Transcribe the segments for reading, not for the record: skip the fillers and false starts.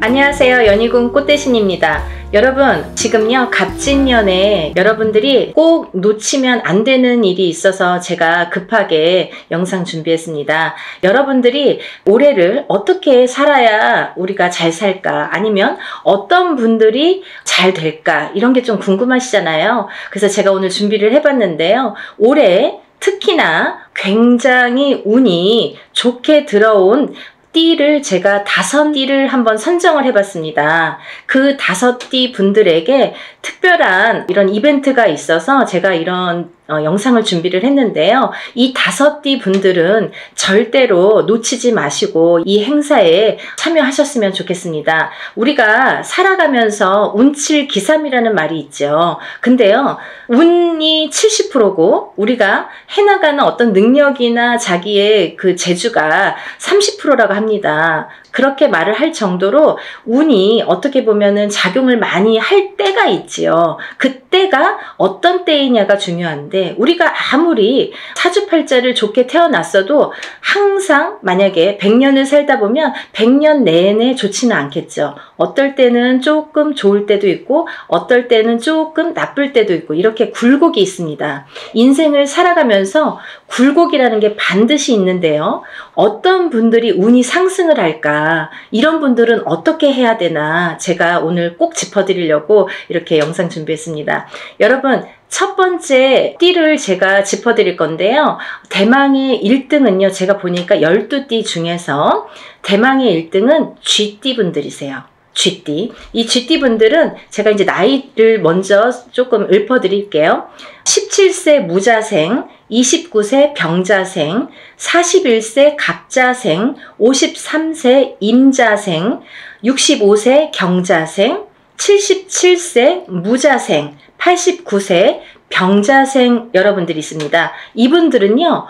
안녕하세요. 연희군 꽃대신입니다. 여러분, 지금요 갑진년에 여러분들이 꼭 놓치면 안 되는 일이 있어서 제가 급하게 영상 준비했습니다. 여러분들이 올해를 어떻게 살아야 우리가 잘 살까, 아니면 어떤 분들이 잘 될까, 이런 게 좀 궁금하시잖아요. 그래서 제가 오늘 준비를 해봤는데요. 올해 특히나 굉장히 운이 좋게 들어온 띠를 제가 5띠를 한번 선정을 해봤습니다. 그 5띠 분들에게 특별한 이런 이벤트가 있어서 제가 이런 영상을 준비를 했는데요. 이 5띠 분들은 절대로 놓치지 마시고 이 행사에 참여하셨으면 좋겠습니다. 우리가 살아가면서 운칠기삼이라는 말이 있죠. 근데요, 운이 70%고 우리가 해나가는 어떤 능력이나 자기의 그 재주가 30%라고 합니다. 그렇게 말을 할 정도로 운이 어떻게 보면은 작용을 많이 할 때가 있지요. 그때가 어떤 때이냐가 중요한데, 우리가 아무리 사주팔자를 좋게 태어났어도 항상 만약에 100년을 살다 보면 100년 내내 좋지는 않겠죠. 어떨 때는 조금 좋을 때도 있고 어떨 때는 조금 나쁠 때도 있고, 이렇게 굴곡이 있습니다. 인생을 살아가면서 굴곡이라는 게 반드시 있는데요. 어떤 분들이 운이 상승을 할까, 이런 분들은 어떻게 해야 되나, 제가 오늘 꼭 짚어드리려고 이렇게 영상 준비했습니다. 여러분, 첫 번째 띠를 제가 짚어드릴 건데요. 대망의 1등은요, 제가 보니까 12띠 중에서 대망의 1등은 쥐띠 분들이세요. 쥐띠. 이 쥐띠 분들은 제가 이제 나이를 먼저 조금 읊어드릴게요. 17세 무자생, 29세 병자생, 41세 갑자생, 53세 임자생, 65세 경자생, 77세 무자생, 89세 병자생 여러분들이 있습니다. 이분들은요,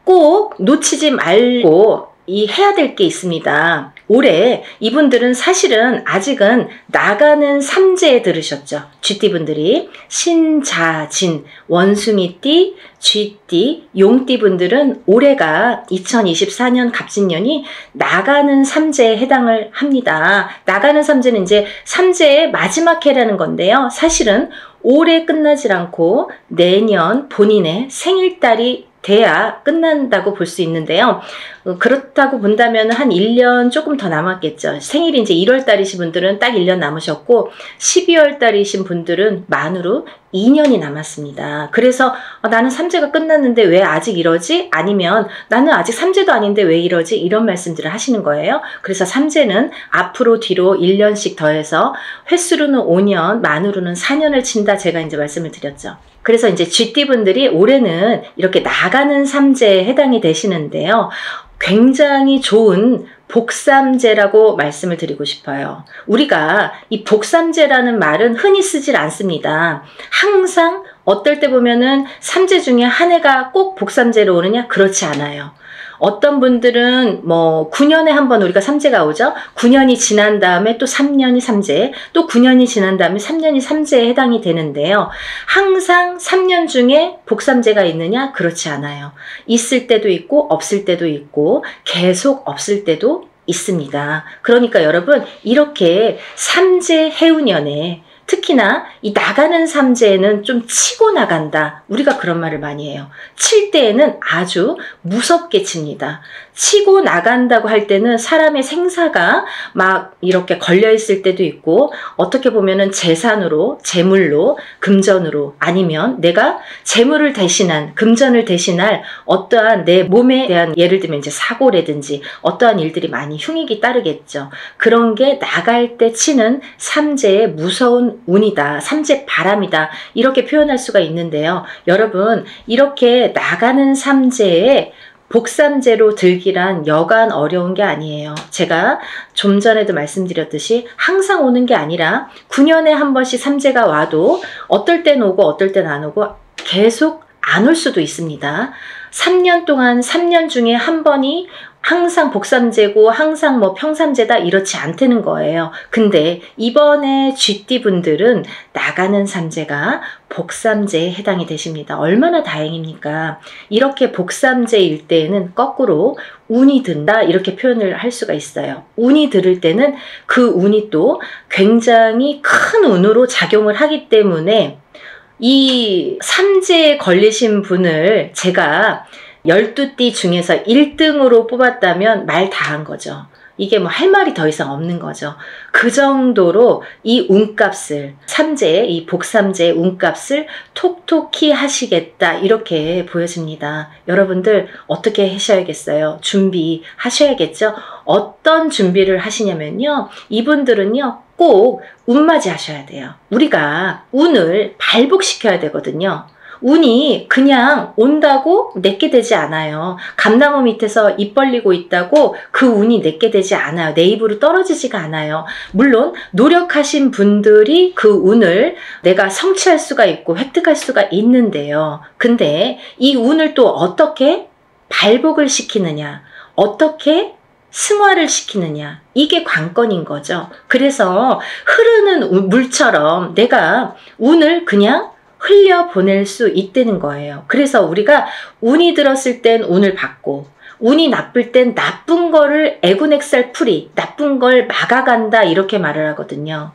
꼭 놓치지 말고 해야 될 게 있습니다. 올해 이분들은 사실은 아직은 나가는 삼재에 들으셨죠. 쥐띠분들이 신자진, 원숭이띠, 쥐띠, 용띠 분들은 올해가 2024년 갑진년이 나가는 삼재에 해당을 합니다. 나가는 삼재는 이제 삼재의 마지막 해라는 건데요. 사실은 올해 끝나질 않고 내년 본인의 생일달이 돼야 끝난다고 볼 수 있는데요. 그렇다고 본다면 한 1년 조금 더 남았겠죠. 생일이 이제 1월 달이신 분들은 딱 1년 남으셨고, 12월 달이신 분들은 만으로 2년이 남았습니다. 그래서 나는 삼재가 끝났는데 왜 아직 이러지? 아니면 나는 아직 삼재도 아닌데 왜 이러지? 이런 말씀들을 하시는 거예요. 그래서 삼재는 앞으로 뒤로 1년씩 더해서 횟수로는 5년, 만으로는 4년을 친다, 제가 이제 말씀을 드렸죠. 그래서 이제 쥐띠분들이 올해는 이렇게 나가는 삼재에 해당이 되시는데요. 굉장히 좋은 복삼재라고 말씀을 드리고 싶어요. 우리가 이 복삼재라는 말은 흔히 쓰질 않습니다. 항상 어떨 때 보면은 삼재 중에 한 해가 꼭 복삼재로 오느냐? 그렇지 않아요. 어떤 분들은 뭐 9년에 한 번 우리가 삼재가 오죠. 9년이 지난 다음에 또 3년이 삼재, 또 9년이 지난 다음에 3년이 삼재에 해당이 되는데요. 항상 3년 중에 복삼재가 있느냐? 그렇지 않아요. 있을 때도 있고 없을 때도 있고 계속 없을 때도 있습니다. 그러니까 여러분, 이렇게 삼재 해운년에 특히나 이 나가는 삼재에는 좀 치고 나간다, 우리가 그런 말을 많이 해요. 칠 때에는 아주 무섭게 칩니다. 치고 나간다고 할 때는 사람의 생사가 막 이렇게 걸려 있을 때도 있고, 어떻게 보면은 재산으로, 재물로, 금전으로, 아니면 내가 재물을 대신한, 금전을 대신할 어떠한 내 몸에 대한, 예를 들면 이제 사고라든지 어떠한 일들이 많이 흉익이 따르겠죠. 그런 게 나갈 때 치는 삼재의 무서운 운이다, 삼재 바람이다, 이렇게 표현할 수가 있는데요. 여러분, 이렇게 나가는 삼재에 복삼재로 들기란 여간 어려운 게 아니에요. 제가 좀 전에도 말씀드렸듯이 항상 오는 게 아니라 9년에 한 번씩 삼재가 와도 어떨 땐 오고 어떨 땐 안 오고 계속 안 올 수도 있습니다. 3년 동안 3년 중에 한 번이 항상 복삼재고 항상 뭐 평삼재다 이렇지 않다는 거예요. 근데 이번에 GT분들은 나가는 삼재가 복삼재에 해당이 되십니다. 얼마나 다행입니까? 이렇게 복삼재일 때에는 거꾸로 운이 든다 이렇게 표현을 할 수가 있어요. 운이 들을 때는 그 운이 또 굉장히 큰 운으로 작용을 하기 때문에 이 삼재에 걸리신 분을 제가 12띠 중에서 1등으로 뽑았다면 말 다 한 거죠. 이게 뭐 할 말이 더 이상 없는 거죠. 그 정도로 이 운값을, 삼재, 이 복삼재의 운값을 톡톡히 하시겠다 이렇게 보여집니다. 여러분들 어떻게 하셔야겠어요? 준비하셔야겠죠? 어떤 준비를 하시냐면요. 이분들은요. 꼭 운맞이 하셔야 돼요. 우리가 운을 발복시켜야 되거든요. 운이 그냥 온다고 내게 되지 않아요. 감나무 밑에서 입 벌리고 있다고 그 운이 내게 되지 않아요. 내 입으로 떨어지지가 않아요. 물론 노력하신 분들이 그 운을 내가 성취할 수가 있고 획득할 수가 있는데요. 근데 이 운을 또 어떻게 발복을 시키느냐, 어떻게 승화를 시키느냐, 이게 관건인 거죠. 그래서 흐르는 물처럼 내가 운을 그냥 흘려보낼 수 있다는 거예요. 그래서 우리가 운이 들었을 땐 운을 받고 운이 나쁠 땐 나쁜 거를 애군액살풀이, 나쁜 걸 막아간다 이렇게 말을 하거든요.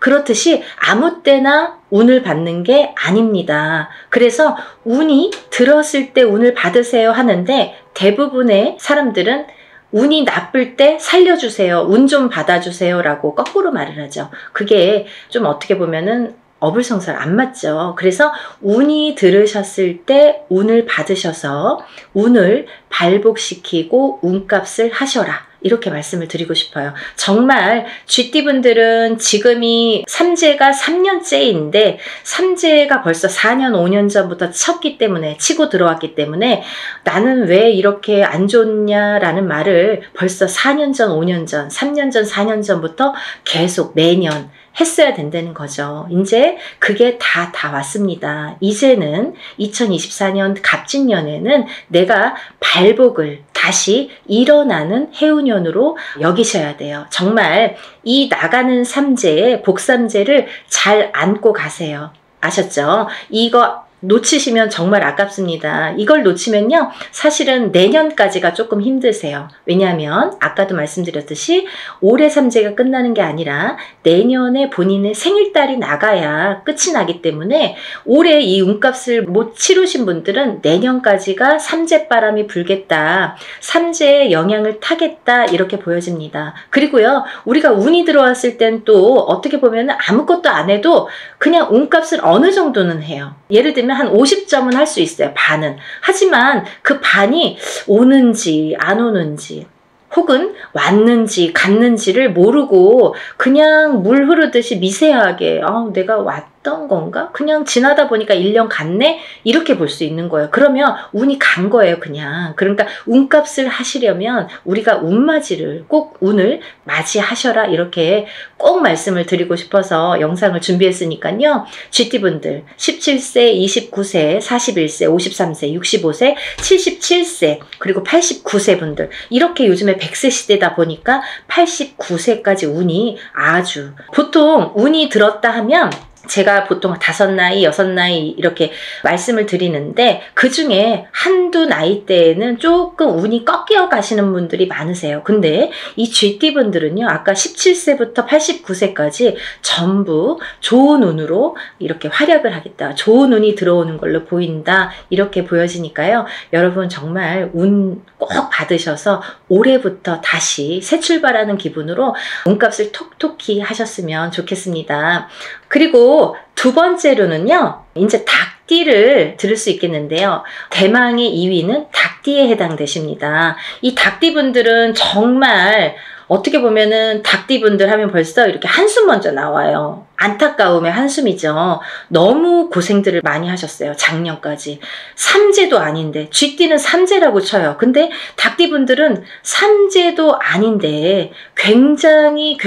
그렇듯이 아무 때나 운을 받는 게 아닙니다. 그래서 운이 들었을 때 운을 받으세요 하는데 대부분의 사람들은 운이 나쁠 때 살려주세요, 운 좀 받아주세요 라고 거꾸로 말을 하죠. 그게 좀 어떻게 보면은 어불성설 안 맞죠. 그래서 운이 들으셨을 때 운을 받으셔서 운을 발복시키고 운값을 하셔라. 이렇게 말씀을 드리고 싶어요. 정말 GT분들은 지금이 삼재가 3년째인데 삼재가 벌써 4년, 5년 전부터 쳤기 때문에, 치고 들어왔기 때문에 나는 왜 이렇게 안 좋냐라는 말을 벌써 4년 전, 5년 전, 3년 전, 4년 전부터 계속 매년 했어야 된다는 거죠. 이제 그게 다 왔습니다. 이제는 2024년 갑진년에는 내가 발복을 다시 일어나는 해운년으로 여기셔야 돼요. 정말 이 나가는 삼재의 복삼재를 잘 안고 가세요. 아셨죠? 이거 놓치시면 정말 아깝습니다. 이걸 놓치면요, 사실은 내년까지가 조금 힘드세요. 왜냐하면 아까도 말씀드렸듯이 올해 삼재가 끝나는 게 아니라 내년에 본인의 생일달이 나가야 끝이 나기 때문에 올해 이 운값을 못 치르신 분들은 내년까지가 삼재바람이 불겠다, 삼재의 영향을 타겠다 이렇게 보여집니다. 그리고요, 우리가 운이 들어왔을 땐 또 어떻게 보면 아무것도 안 해도 그냥 운값을 어느 정도는 해요. 예를 들면 한 50점은 할 수 있어요. 반은. 하지만 그 반이 오는지 안 오는지 혹은 왔는지 갔는지를 모르고 그냥 물 흐르듯이 미세하게 내가 왔던 건가? 그냥 지나다 보니까 1년 갔네? 이렇게 볼 수 있는 거예요. 그러면 운이 간 거예요, 그냥. 그러니까 운값을 하시려면 우리가 운맞이를, 꼭 운을 맞이하셔라 이렇게 꼭 말씀을 드리고 싶어서 영상을 준비했으니까요. GT분들 17세, 29세, 41세, 53세, 65세, 77세 그리고 89세 분들, 이렇게 요즘에 100세 시대다 보니까 89세까지 운이 아주, 보통 운이 들었다 하면 제가 보통 5나이, 6나이 이렇게 말씀을 드리는데 그 중에 한두 나이대에는 조금 운이 꺾여 가시는 분들이 많으세요. 근데 이 GT분들은요, 아까 17세부터 89세까지 전부 좋은 운으로 이렇게 활약을 하겠다, 좋은 운이 들어오는 걸로 보인다 이렇게 보여지니까요. 여러분 정말 운 꼭 받으셔서 올해부터 다시 새 출발하는 기분으로 운값을 톡톡히 하셨으면 좋겠습니다. 그리고 두 번째로는요, 이제 닭띠를 들을 수 있겠는데요. 대망의 2위는 닭띠에 해당되십니다. 이 닭띠분들은 정말 어떻게 보면은 닭띠분들 하면 벌써 이렇게 한숨 먼저 나와요. 안타까움의 한숨이죠. 너무 고생들을 많이 하셨어요. 작년까지. 삼재도 아닌데, 쥐띠는 삼재라고 쳐요. 근데 닭띠분들은 삼재도 아닌데 굉장히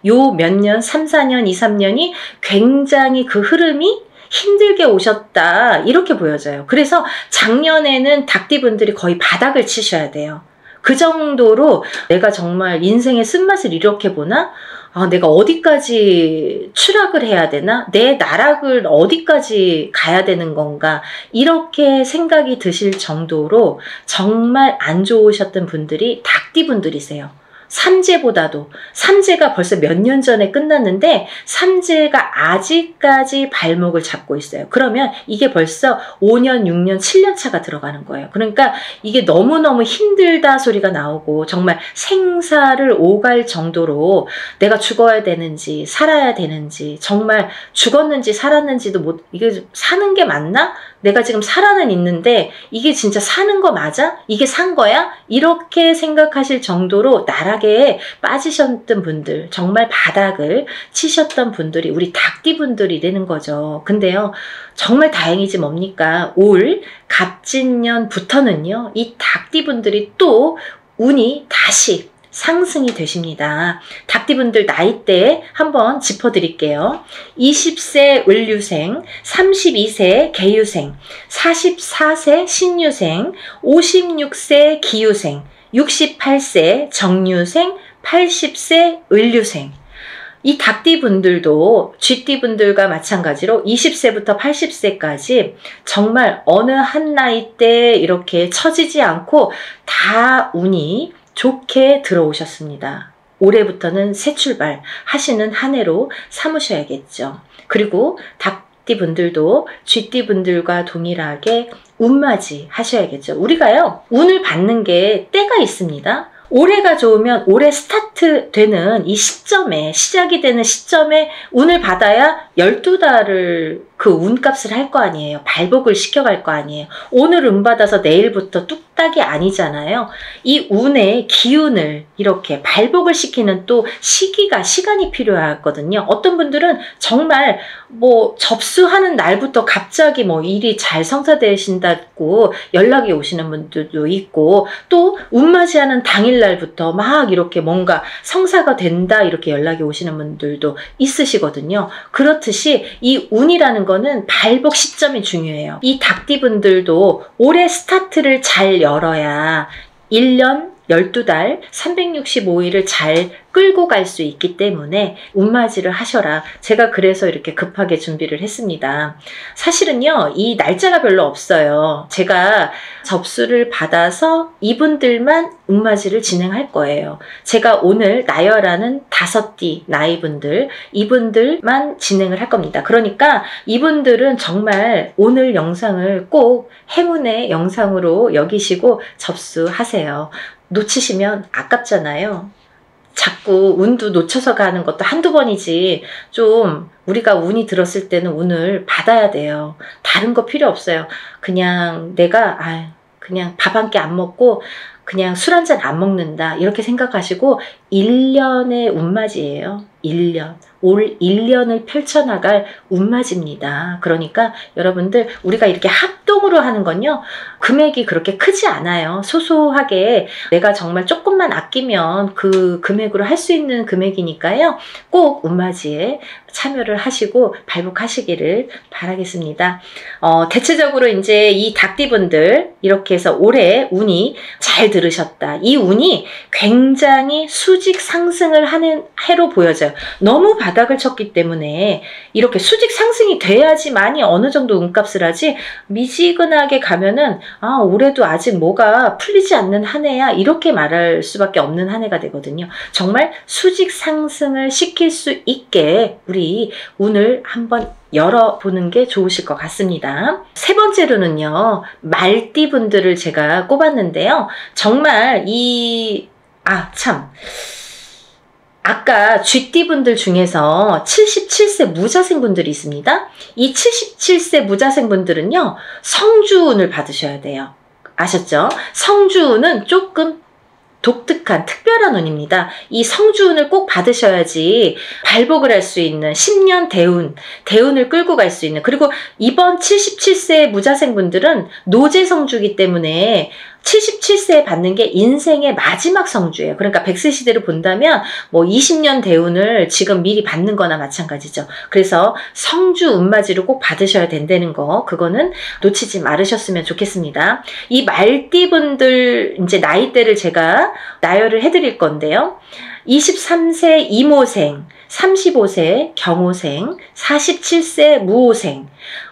요 몇 년, 3, 4년, 2, 3년이 굉장히 그 흐름이 힘들게 오셨다 이렇게 보여져요. 그래서 작년에는 닭띠분들이 거의 바닥을 치셔야 돼요. 그 정도로 내가 정말 인생의 쓴맛을 이렇게 보나? 내가 어디까지 추락을 해야 되나? 내 나락을 어디까지 가야 되는 건가? 이렇게 생각이 드실 정도로 정말 안 좋으셨던 분들이 닭띠분들이세요. 삼재보다도, 삼재가 벌써 몇 년 전에 끝났는데 삼재가 아직까지 발목을 잡고 있어요. 그러면 이게 벌써 5년, 6년, 7년 차가 들어가는 거예요. 그러니까 이게 너무너무 힘들다 소리가 나오고 정말 생사를 오갈 정도로 내가 죽어야 되는지 살아야 되는지, 정말 죽었는지 살았는지도 못, 이게 사는 게 맞나? 내가 지금 살아는 있는데 이게 진짜 사는 거 맞아? 이게 산 거야? 이렇게 생각하실 정도로 나락에 빠지셨던 분들, 정말 바닥을 치셨던 분들이 우리 닭띠분들이 되는 거죠. 근데요, 정말 다행이지 뭡니까? 올 갑진년부터는요, 이 닭띠분들이 또 운이 다시 상승이 되십니다. 닭띠분들 나이대 한번 짚어드릴게요. 20세 을류생, 32세 개유생, 44세 신유생, 56세 기유생, 68세 정유생, 80세 을류생. 이 닭띠분들도 쥐띠분들과 마찬가지로 20세부터 80세까지 정말 어느 한 나이대 이렇게 처지지 않고 다 운이 좋게 들어오셨습니다. 올해부터는 새 출발 하시는 한 해로 삼으셔야겠죠. 그리고 닭띠분들도 쥐띠분들과 동일하게 운맞이 하셔야겠죠. 우리가요, 운을 받는 게 때가 있습니다. 올해가 좋으면 올해 스타트 되는 이 시점에, 시작이 되는 시점에 운을 받아야 12달을 그 운값을 할 거 아니에요. 발복을 시켜갈 거 아니에요. 오늘 운 받아서 내일부터 뚝딱이 아니잖아요. 이 운의 기운을 이렇게 발복을 시키는 또 시간이 필요하거든요. 어떤 분들은 정말 뭐 접수하는 날부터 갑자기 뭐 일이 잘 성사되신다고 연락이 오시는 분들도 있고, 또 운맞이하는 당일날부터 막 이렇게 뭔가 성사가 된다 이렇게 연락이 오시는 분들도 있으시거든요. 그렇듯이 이 운이라는 거는 발복 시점이 중요해요. 이 닭띠분들도 올해 스타트를 잘 열어야 1년 12달 365일을 잘 끌고 갈 수 있기 때문에 운맞이를 하셔라. 제가 그래서 이렇게 급하게 준비를 했습니다. 사실은요, 이 날짜가 별로 없어요. 제가 접수를 받아서 이분들만 운맞이를 진행할 거예요. 제가 오늘 나열하는 5띠 나이분들, 이분들만 진행을 할 겁니다. 그러니까 이분들은 정말 오늘 영상을 꼭 행운의 영상으로 여기시고 접수하세요. 놓치시면 아깝잖아요. 자꾸 운도 놓쳐서 가는 것도 한두 번이지, 좀 우리가 운이 들었을 때는 운을 받아야 돼요. 다른 거 필요 없어요. 그냥 내가 그냥 밥 한 끼 안 먹고 그냥 술 한 잔 안 먹는다 이렇게 생각하시고 1년의 운맞이에요. 1년. 올 1년을 펼쳐나갈 운맞이입니다. 그러니까 여러분들, 우리가 이렇게 합동으로 하는 건요, 금액이 그렇게 크지 않아요. 소소하게 내가 정말 조금만 아끼면 그 금액으로 할 수 있는 금액이니까요. 꼭 운맞이에 참여를 하시고 발복하시기를 바라겠습니다. 대체적으로 이제 이 닭띠분들 이렇게 해서 올해 운이 잘 들으셨다. 이 운이 굉장히 수직 상승을 하는 해로 보여져요. 너무 바닥을 쳤기 때문에 이렇게 수직 상승이 돼야지만이 어느 정도 운값을 하지, 미지근하게 가면은 올해도 아직 뭐가 풀리지 않는 한 해야 이렇게 말할 수밖에 없는 한 해가 되거든요. 정말 수직 상승을 시킬 수 있게 우리 운을 한번 열어보는 게 좋으실 것 같습니다. 세 번째로는요, 말띠분들을 제가 꼽았는데요. 정말 아까 쥐띠분들 중에서 77세 무자생분들이 있습니다. 이 77세 무자생분들은요, 성주운을 받으셔야 돼요. 아셨죠? 성주운은 조금 독특한 특별한 운입니다. 이 성주운을 꼭 받으셔야지 발복을 할 수 있는 10년 대운을 끌고 갈 수 있는, 그리고 이번 77세 무자생분들은 노재성주기 때문에 77세에 받는 게 인생의 마지막 성주예요. 그러니까 100세 시대로 본다면 뭐 20년 대운을 지금 미리 받는 거나 마찬가지죠. 그래서 성주 운맞이로 꼭 받으셔야 된다는 거, 그거는 놓치지 말으셨으면 좋겠습니다. 이 말띠분들 이제 나이대를 제가 나열을 해드릴 건데요. 23세 이모생, 35세 경호생, 47세 무호생,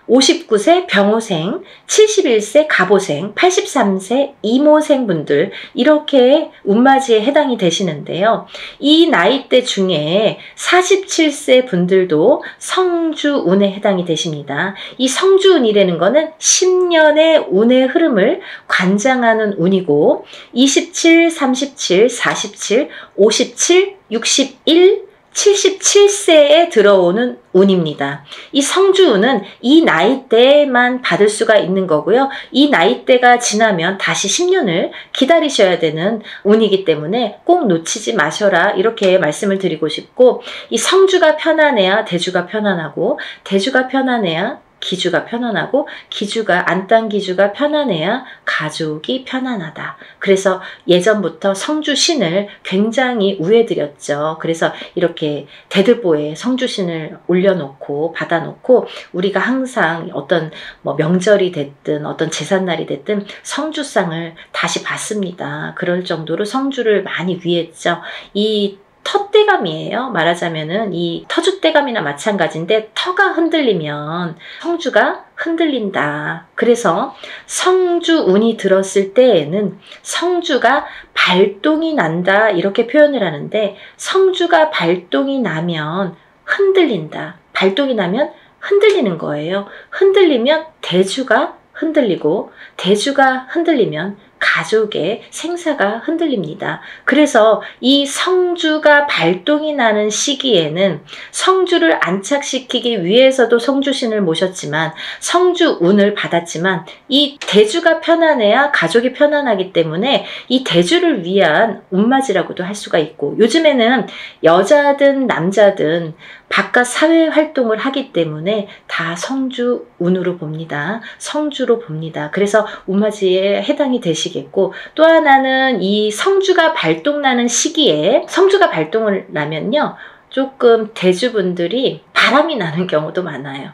59세 병호생, 71세 갑오생, 83세 이모생 분들, 이렇게 운맞이에 해당이 되시는데요. 이 나이대 중에 47세 분들도 성주운에 해당이 되십니다. 이 성주운이라는 거는 10년의 운의 흐름을 관장하는 운이고, 27, 37, 47, 57, 61, 77세에 들어오는 운입니다. 이 성주운은 이 나이대만 받을 수가 있는 거고요. 이 나이대가 지나면 다시 10년을 기다리셔야 되는 운이기 때문에 꼭 놓치지 마셔라, 이렇게 말씀을 드리고 싶고, 이 성주가 편안해야 대주가 편안하고, 대주가 편안해야 기주가 편안하고, 기주가 안딴기주가 편안해야 가족이 편안하다. 그래서 예전부터 성주신을 굉장히 우애드렸죠. 그래서 이렇게 대들보에 성주신을 올려놓고 받아놓고, 우리가 항상 어떤 뭐 명절이 됐든 어떤 제삿날이 됐든 성주상을 다시 받습니다. 그럴 정도로 성주를 많이 위했죠. 이 터대감이에요. 말하자면은 이 터줏대감이나 마찬가지인데, 터가 흔들리면 성주가 흔들린다. 그래서 성주운이 들었을 때에는 성주가 발동이 난다, 이렇게 표현을 하는데, 성주가 발동이 나면 흔들린다. 발동이 나면 흔들리는 거예요. 흔들리면 대주가 흔들리고, 대주가 흔들리면 가족의 생사가 흔들립니다. 그래서 이 성주가 발동이 나는 시기에는 성주를 안착시키기 위해서도 성주신을 모셨지만, 성주운을 받았지만, 이 대주가 편안해야 가족이 편안하기 때문에 이 대주를 위한 운맞이라고도 할 수가 있고, 요즘에는 여자든 남자든 바깥 사회 활동을 하기 때문에 다 성주운으로 봅니다. 성주로 봅니다. 그래서 운맞이에 해당이 되시겠고, 또 하나는 이 성주가 발동나는 시기에, 성주가 발동을 나면요, 조금 대주분들이 바람이 나는 경우도 많아요.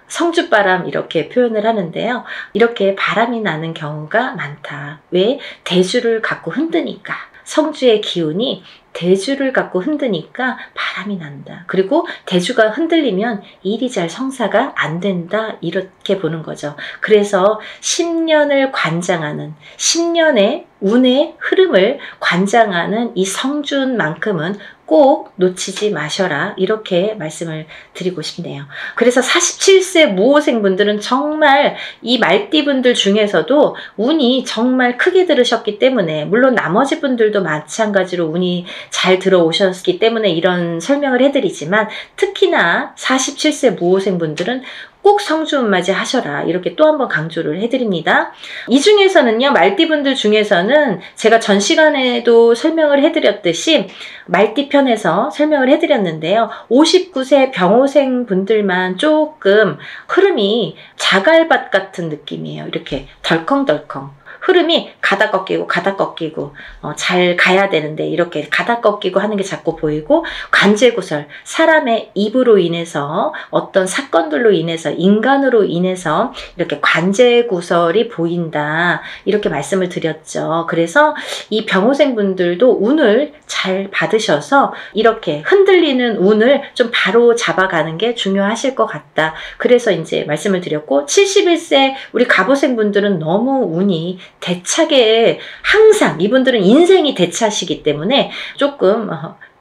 성주바람, 이렇게 표현을 하는데요. 이렇게 바람이 나는 경우가 많다. 왜? 대주를 갖고 흔드니까. 성주의 기운이 대주를 갖고 흔드니까 바람이 난다. 그리고 대주가 흔들리면 일이 잘 성사가 안 된다, 이렇게 보는 거죠. 그래서 10년을 관장하는, 10년의 운의 흐름을 관장하는 이 성주운만큼은 꼭 놓치지 마셔라, 이렇게 말씀을 드리고 싶네요. 그래서 47세 무호생분들은 정말 이 말띠분들 중에서도 운이 정말 크게 들으셨기 때문에, 물론 나머지 분들도 마찬가지로 운이 잘 들어오셨기 때문에 이런 설명을 해드리지만, 특히나 47세 무호생분들은 꼭 성주운맞이 하셔라, 이렇게 또 한 번 강조를 해드립니다. 이 중에서는요, 말띠분들 중에서는 제가 전 시간에도 설명을 해드렸듯이 말띠편에서 설명을 해드렸는데요. 59세 병호생 분들만 조금 흐름이 자갈밭 같은 느낌이에요. 이렇게 덜컹덜컹. 흐름이 가다 꺾이고 가다 꺾이고, 잘 가야 되는데 이렇게 가다 꺾이고 하는 게 자꾸 보이고, 관제구설, 사람의 입으로 인해서 어떤 사건들로 인해서, 인간으로 인해서 이렇게 관제구설이 보인다, 이렇게 말씀을 드렸죠. 그래서 이 병호생 분들도 운을 잘 받으셔서 이렇게 흔들리는 운을 좀 바로 잡아가는 게 중요하실 것 같다. 그래서 이제 말씀을 드렸고, 71세 우리 갑오생 분들은 너무 운이 대차게, 항상 이분들은 인생이 대차시기 때문에 조금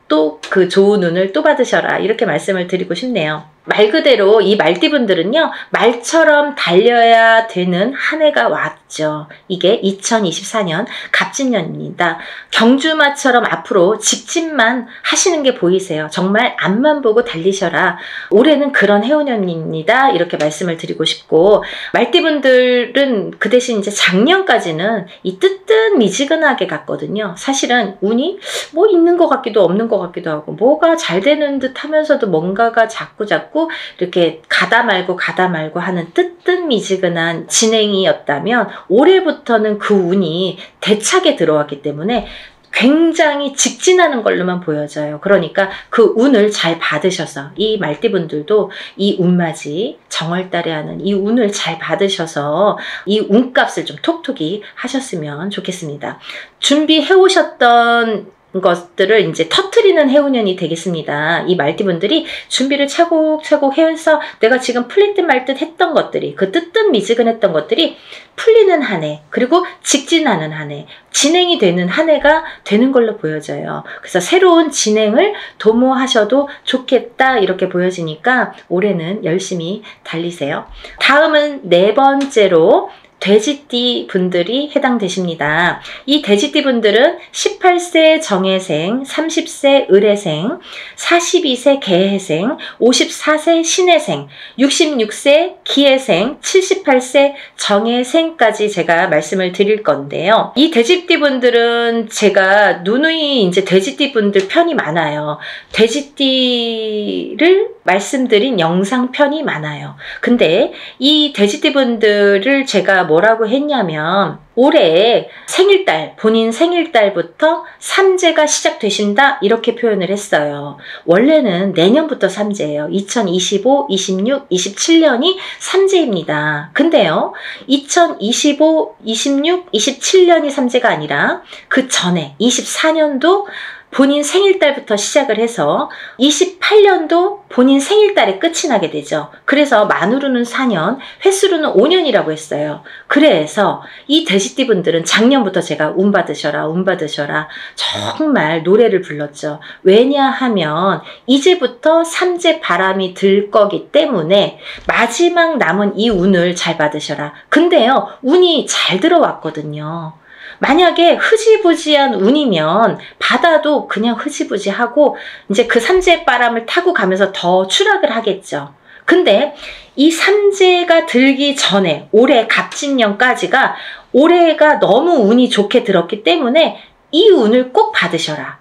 또 그 좋은 운을 또 받으셔라, 이렇게 말씀을 드리고 싶네요. 말 그대로 이 말띠분들은요, 말처럼 달려야 되는 한 해가 왔죠. 이게 2024년 갑진년입니다. 경주마처럼 앞으로 직진만 하시는 게 보이세요. 정말 앞만 보고 달리셔라. 올해는 그런 해운년입니다, 이렇게 말씀을 드리고 싶고, 말띠분들은 그 대신 이제 작년까지는 이 뜨뜻미지근하게 갔거든요. 사실은 운이 뭐 있는 것 같기도 없는 것 같기도 하고, 뭐가 잘 되는 듯 하면서도 뭔가가 자꾸 하고 이렇게 가다 말고 하는 뜨뜻미지근한 진행이었다면 올해부터는 그 운이 대차게 들어왔기 때문에 굉장히 직진하는 걸로만 보여져요. 그러니까 그 운을 잘 받으셔서 이 말띠분들도 이 운맞이 정월달에 하는 이 운을 잘 받으셔서 이 운값을 좀 톡톡히 하셨으면 좋겠습니다. 준비해 오셨던 것들을 이제 터트리는 해운년이 되겠습니다. 이 말띠분들이 준비를 차곡차곡 해서 내가 지금 풀릴 듯 말 듯 했던 것들이, 그 뜨뜻미지근했던 것들이 풀리는 한 해, 그리고 직진하는 한 해, 진행이 되는 한 해가 되는 걸로 보여져요. 그래서 새로운 진행을 도모하셔도 좋겠다 이렇게 보여지니까 올해는 열심히 달리세요. 다음은 네 번째로 돼지띠 분들이 해당되십니다. 이 돼지띠 분들은 18세 정해생, 30세 을해생, 42세 개해생, 54세 신해생, 66세 기해생, 78세 정해생까지 제가 말씀을 드릴 건데요. 이 돼지띠 분들은 제가 누누이 이제 돼지띠 분들 편이 많아요. 돼지띠를 말씀드린 영상 편이 많아요. 근데 이 돼지띠 분들을 제가 뭐라고 했냐면 올해 생일달, 본인 생일달부터 삼재가 시작되신다 이렇게 표현을 했어요. 원래는 내년부터 삼재예요. 2025, 26, 27년이 삼재입니다. 근데요 2025, 26, 27년이 삼재가 아니라 그 전에 24년도 본인 생일달부터 시작을 해서 28년도 본인 생일달에 끝이 나게 되죠. 그래서 만으로는 4년, 횟수로는 5년이라고 했어요. 그래서 이 돼지띠 분들은 작년부터 제가 운 받으셔라, 운 받으셔라 정말 노래를 불렀죠. 왜냐하면 이제부터 삼재 바람이 들 거기 때문에 마지막 남은 이 운을 잘 받으셔라. 근데요, 운이 잘 들어왔거든요. 만약에 흐지부지한 운이면 받아도 그냥 흐지부지하고 이제 그 삼재 바람을 타고 가면서 더 추락을 하겠죠. 근데 이 삼재가 들기 전에 올해 갑진년까지가 올해가 너무 운이 좋게 들었기 때문에 이 운을 꼭 받으셔라.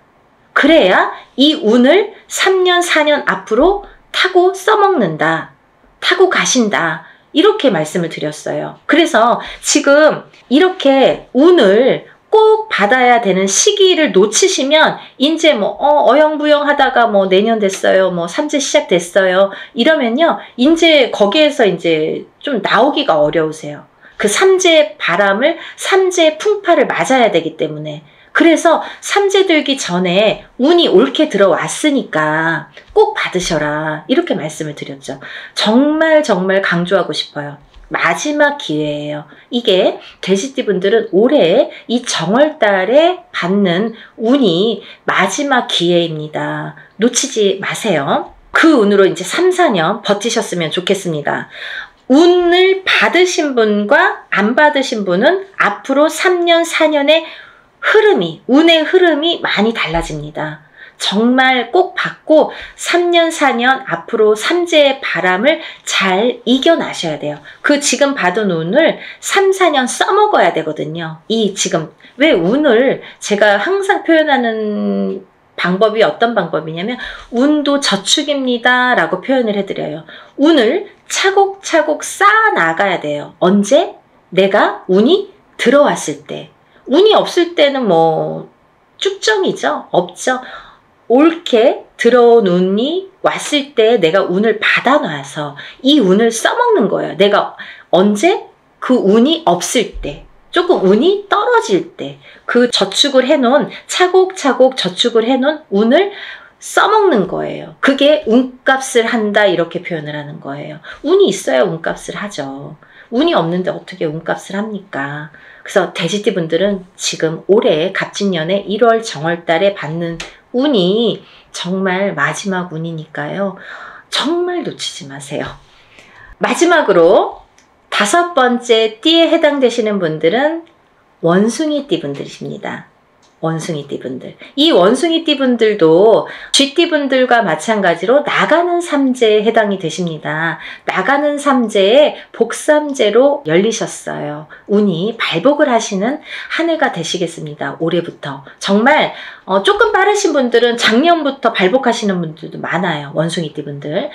그래야 이 운을 3년, 4년 앞으로 타고 써먹는다. 타고 가신다. 이렇게 말씀을 드렸어요. 그래서 지금 이렇게 운을 꼭 받아야 되는 시기를 놓치시면 이제 뭐 어영부영 하다가 뭐 내년 됐어요. 뭐 삼재 시작됐어요. 이러면요. 이제 거기에서 이제 좀 나오기가 어려우세요. 그 삼재 바람을 삼재 풍파를 맞아야 되기 때문에 그래서 삼재 들기 전에 운이 옳게 들어왔으니까 꼭 받으셔라 이렇게 말씀을 드렸죠. 정말 강조하고 싶어요. 마지막 기회예요. 이게 돼지띠 분들은 올해 이 정월달에 받는 운이 마지막 기회입니다. 놓치지 마세요. 그 운으로 이제 3, 4년 버티셨으면 좋겠습니다. 운을 받으신 분과 안 받으신 분은 앞으로 3년, 4년의 흐름이, 운의 흐름이 많이 달라집니다. 정말 꼭 받고 3년, 4년 앞으로 삼재의 바람을 잘 이겨나셔야 돼요. 그 지금 받은 운을 3, 4년 써먹어야 되거든요. 이 지금 왜 운을 제가 항상 표현하는 방법이 어떤 방법이냐면 운도 저축입니다 라고 표현을 해드려요. 운을 차곡차곡 쌓아 나가야 돼요. 언제? 내가 운이 들어왔을 때. 운이 없을 때는 뭐 쭉정이죠. 없죠. 옳게 들어온 운이 왔을 때 내가 운을 받아놔서 이 운을 써먹는 거예요. 내가 언제? 그 운이 없을 때. 조금 운이 떨어질 때. 그 저축을 해놓은 차곡차곡 저축을 해놓은 운을 써먹는 거예요. 그게 운값을 한다 이렇게 표현을 하는 거예요. 운이 있어야 운값을 하죠. 운이 없는데 어떻게 운값을 합니까? 그래서 돼지띠 분들은 지금 올해 갑진년에 1월 정월달에 받는 운이 정말 마지막 운이니까요. 정말 놓치지 마세요. 마지막으로 5번째 띠에 해당되시는 분들은 원숭이띠 분들이십니다. 원숭이띠분들. 이 원숭이띠분들도 쥐띠분들과 마찬가지로 나가는 삼재에 해당이 되십니다. 나가는 삼재에 복삼재로 열리셨어요. 운이 발복을 하시는 한 해가 되시겠습니다. 올해부터. 정말 조금 빠르신 분들은 작년부터 발복하시는 분들도 많아요. 원숭이띠분들.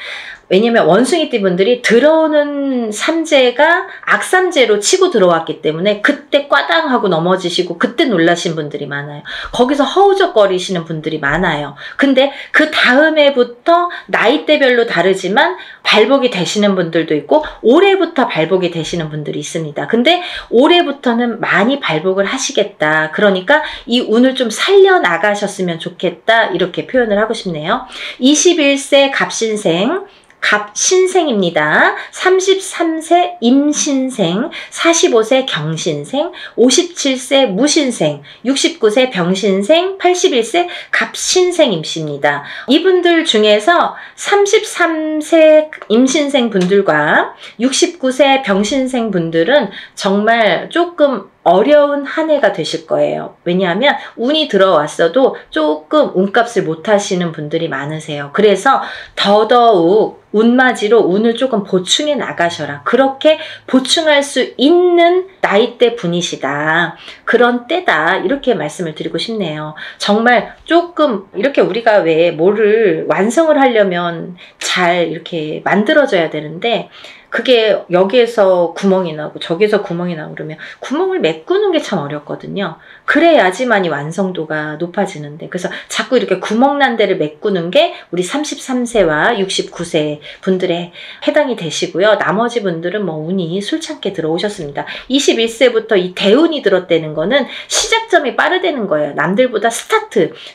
왜냐면 원숭이띠분들이 들어오는 삼재가 악삼재로 치고 들어왔기 때문에 그때 꽈당하고 넘어지시고 그때 놀라신 분들이 많아요. 거기서 허우적거리시는 분들이 많아요. 근데 그 다음 해부터 나이대별로 다르지만 발복이 되시는 분들도 있고 올해부터 발복이 되시는 분들이 있습니다. 근데 올해부터는 많이 발복을 하시겠다. 그러니까 이 운을 좀 살려나가셨으면 좋겠다. 이렇게 표현을 하고 싶네요. 21세 갑신생, 갑신생입니다. 33세 임신생, 45세 경신생, 57세 무신생, 69세 병신생, 81세 갑신생임씨입니다. 이분들 중에서 33세 임신생 분들과 69세 병신생 분들은 정말 조금 어려운 한 해가 되실 거예요. 왜냐하면 운이 들어왔어도 조금 운값을 못 하시는 분들이 많으세요. 그래서 더더욱 운맞이로 운을 조금 보충해 나가셔라. 그렇게 보충할 수 있는 나이대 분이시다. 그런 때다. 이렇게 말씀을 드리고 싶네요. 정말 조금 이렇게 우리가 왜 뭐를 완성을 하려면 잘 이렇게 만들어져야 되는데 그게 여기에서 구멍이 나고 저기에서 구멍이 나고 그러면 구멍을 메꾸는 게 참 어렵거든요. 그래야지만이 완성도가 높아지는데 그래서 자꾸 이렇게 구멍 난 데를 메꾸는 게 우리 33세와 69세 분들에 해당이 되시고요. 나머지 분들은 뭐 운이 술창게 들어오셨습니다. 21세부터 이 대운이 들었다는 거는 시작점이 빠르다는 거예요. 남들보다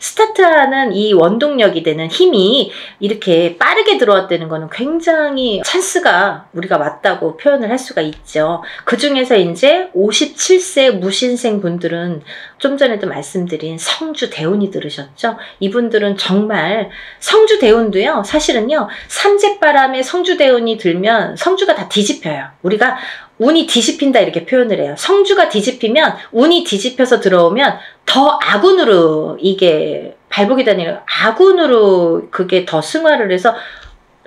스타트하는 이 원동력이 되는 힘이 이렇게 빠르게 들어왔다는 거는 굉장히 찬스가 우리가 맞다고 표현을 할 수가 있죠. 그 중에서 이제 57세 무신생 분들은 좀 전에도 말씀드린 성주 대운이 들으셨죠? 이분들은 정말 성주 대운도요. 사실은요. 삼재바람에 성주 대운이 들면 성주가 다 뒤집혀요. 우리가 운이 뒤집힌다 이렇게 표현을 해요. 성주가 뒤집히면 운이 뒤집혀서 들어오면 더 악운으로 이게 발복이 되는 악운으로 그게 더 승화를 해서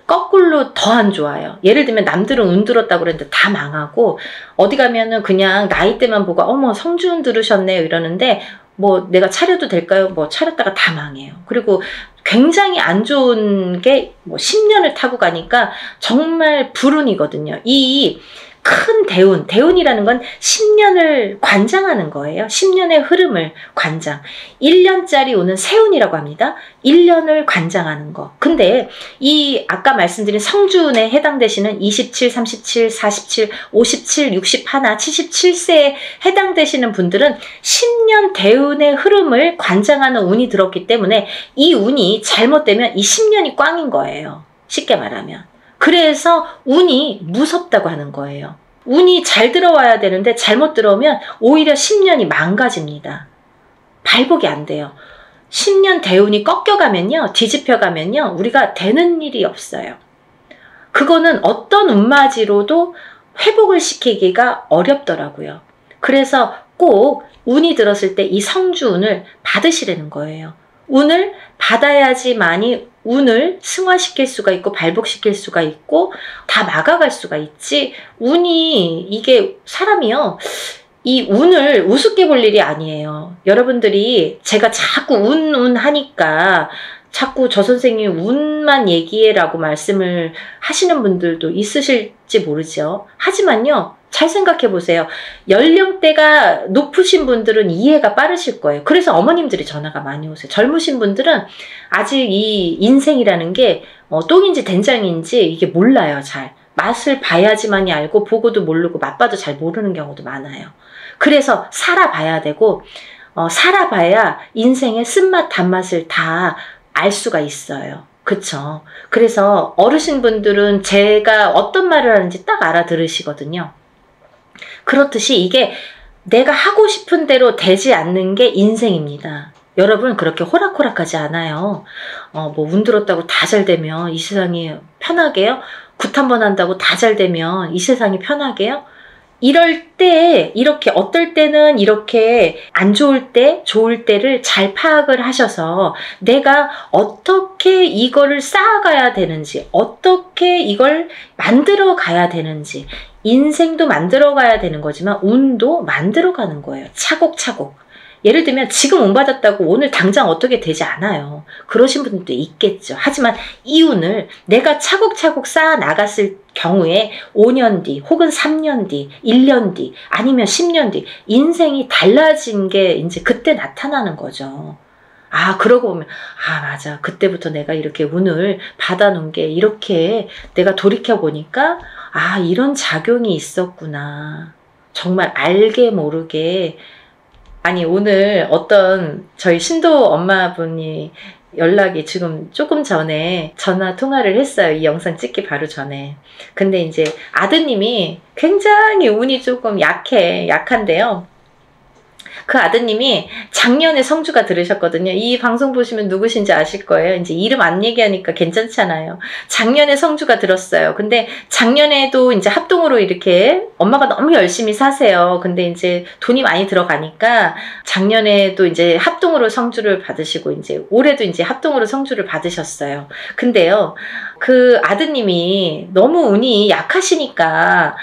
거꾸로 더 안 좋아요. 예를 들면 남들은 운 들었다고 그랬는데 다 망하고 어디 가면은 그냥 나이대만 보고 어머 성주운 들으셨네요 이러는데 뭐 내가 차려도 될까요? 뭐 차렸다가 다 망해요. 그리고 굉장히 안 좋은 게 뭐 10년을 타고 가니까 정말 불운이거든요. 이 큰 대운이라는 건 10년을 관장하는 거예요. 10년의 흐름을 관장. 1년짜리 오는 세운이라고 합니다. 1년을 관장하는 거. 근데 이 아까 말씀드린 성주운에 해당되시는 27, 37, 47, 57, 61, 77세에 해당되시는 분들은 10년 대운의 흐름을 관장하는 운이 들었기 때문에 이 운이 잘못되면 이 10년이 꽝인 거예요. 쉽게 말하면. 그래서 운이 무섭다고 하는 거예요. 운이 잘 들어와야 되는데 잘못 들어오면 오히려 10년이 망가집니다. 발복이 안 돼요. 10년 대운이 꺾여가면요. 뒤집혀가면요. 우리가 되는 일이 없어요. 그거는 어떤 운맞이로도 회복을 시키기가 어렵더라고요. 그래서 꼭 운이 들었을 때 이 성주운을 받으시라는 거예요. 운을 받아야지만이 운을 승화시킬 수가 있고 발복시킬 수가 있고 다 막아갈 수가 있지 운이 이게 사람이요 이 운을 우습게 볼 일이 아니에요. 여러분들이 제가 자꾸 운 하니까 자꾸 저 선생님이 운만 얘기해라고 말씀을 하시는 분들도 있으실지 모르죠. 하지만요. 잘 생각해 보세요. 연령대가 높으신 분들은 이해가 빠르실 거예요. 그래서 어머님들이 전화가 많이 오세요. 젊으신 분들은 아직 이 인생이라는 게 똥인지 된장인지 이게 몰라요. 잘. 맛을 봐야지만이 알고 보고도 모르고 맛봐도 잘 모르는 경우도 많아요. 그래서 살아봐야 되고 살아봐야 인생의 쓴맛 단맛을 다 알 수가 있어요. 그쵸? 그래서 어르신분들은 제가 어떤 말을 하는지 딱 알아들으시거든요. 그렇듯이 이게 내가 하고 싶은 대로 되지 않는 게 인생입니다. 여러분 그렇게 호락호락하지 않아요. 뭐 운 들었다고 다 잘 되면 이 세상이 편하게요? 굿 한 번 한다고 다 잘 되면 이 세상이 편하게요? 이럴 때 이렇게 어떨 때는 이렇게 안 좋을 때 좋을 때를 잘 파악을 하셔서 내가 어떻게 이거를 쌓아가야 되는지, 어떻게 이걸 만들어 가야 되는지, 인생도 만들어 가야 되는 거지만 운도 만들어 가는 거예요. 차곡차곡. 예를 들면 지금 운 받았다고 오늘 당장 어떻게 되지 않아요. 그러신 분들도 있겠죠. 하지만 이 운을 내가 차곡차곡 쌓아 나갔을 경우에 5년 뒤 혹은 3년 뒤, 1년 뒤 아니면 10년 뒤 인생이 달라진 게 이제 그때 나타나는 거죠. 아, 그러고 보면, 아, 맞아. 그때부터 내가 이렇게 운을 받아놓은 게 이렇게 내가 돌이켜보니까, 아, 이런 작용이 있었구나. 정말 알게 모르게. 아니, 오늘 어떤 저희 신도 엄마분이 연락이 지금 조금 전에 전화 통화를 했어요. 이 영상 찍기 바로 전에. 근데 이제 아드님이 굉장히 운이 조금 약한데요. 그 아드님이 작년에 성주가 들으셨거든요. 이 방송 보시면 누구신지 아실 거예요. 이제 이름 안 얘기하니까 괜찮잖아요. 작년에 성주가 들었어요. 근데 작년에도 이제 합동으로 이렇게 엄마가 너무 열심히 사세요. 근데 이제 돈이 많이 들어가니까 작년에도 이제 합동으로 성주를 받으시고 이제 올해도 이제 합동으로 성주를 받으셨어요. 근데요, 그 아드님이 너무 운이 약하시니까